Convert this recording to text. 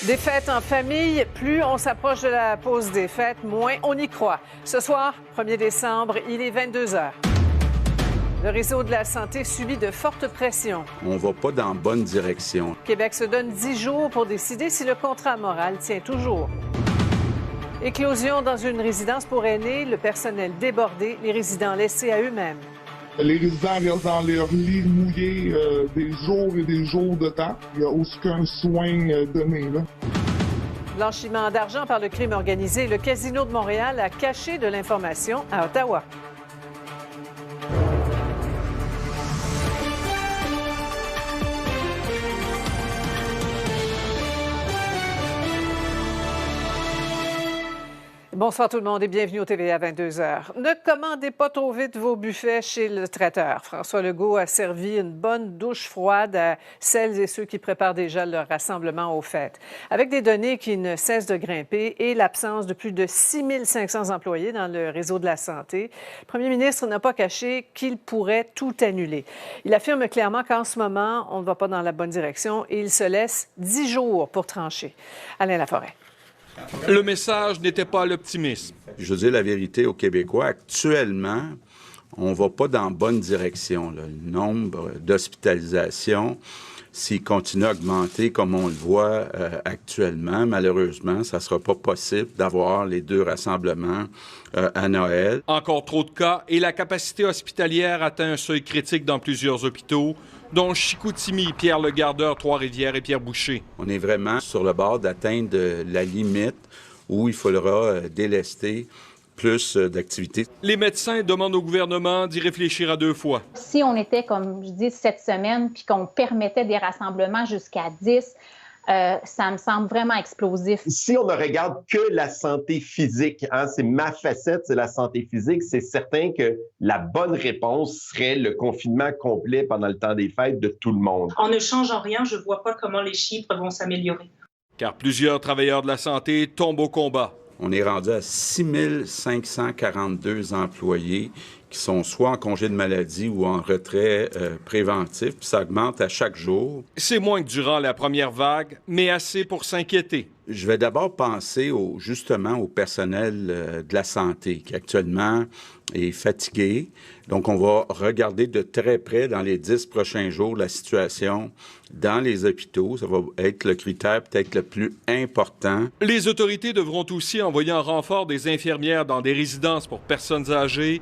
Des fêtes en famille, plus on s'approche de la pause des fêtes, moins on y croit. Ce soir, 1er décembre, il est 22 heures. Le réseau de la santé subit de fortes pressions. On va pas dans la bonne direction. Québec se donne 10 jours pour décider si le contrat moral tient toujours. Éclosion dans une résidence pour aînés, le personnel débordé, les résidents laissés à eux-mêmes. Les résidents restent dans leur lit mouillé des jours et des jours de temps. Il n'y a aucun soin donné, là. Blanchiment d'argent par le crime organisé, le Casino de Montréal a caché de l'information à Ottawa. Bonsoir tout le monde et bienvenue au TVA 22h. Ne commandez pas trop vite vos buffets chez le traiteur. François Legault a servi une bonne douche froide à celles et ceux qui préparent déjà leur rassemblement aux fêtes. Avec des données qui ne cessent de grimper et l'absence de plus de 6 500 employés dans le réseau de la santé, le premier ministre n'a pas caché qu'il pourrait tout annuler. Il affirme clairement qu'en ce moment, on ne va pas dans la bonne direction et il se laisse 10 jours pour trancher. Alain Laforêt. Le message n'était pas l'optimisme. Je veux dire la vérité aux Québécois. Actuellement, on va pas dans la bonne direction, là. Le nombre d'hospitalisations, s'il continue à augmenter comme on le voit actuellement, malheureusement, ça sera pas possible d'avoir les deux rassemblements à Noël. Encore trop de cas et la capacité hospitalière atteint un seuil critique dans plusieurs hôpitaux, dont Chicoutimi, Pierre-le-Gardeur, Trois-Rivières et Pierre-Boucher. On est vraiment sur le bord d'atteindre la limite où il faudra délester plus d'activités. Les médecins demandent au gouvernement d'y réfléchir à 2 fois. Si on était, comme je dis, cette semaine, puis qu'on permettait des rassemblements jusqu'à 10, ça me semble vraiment explosif. Si on ne regarde que la santé physique, c'est ma facette, c'est la santé physique, c'est certain que la bonne réponse serait le confinement complet pendant le temps des fêtes de tout le monde. En ne changeant rien, je ne vois pas comment les chiffres vont s'améliorer. Car plusieurs travailleurs de la santé tombent au combat. On est rendu à 6 542 employés qui sont soit en congé de maladie ou en retrait préventif, puis ça augmente à chaque jour. C'est moins que durant la première vague, mais assez pour s'inquiéter. Je vais d'abord penser justement au personnel de la santé qui actuellement est fatigué. Donc, on va regarder de très près dans les 10 prochains jours la situation dans les hôpitaux. Ça va être le critère peut-être le plus important. Les autorités devront aussi envoyer en renfort des infirmières dans des résidences pour personnes âgées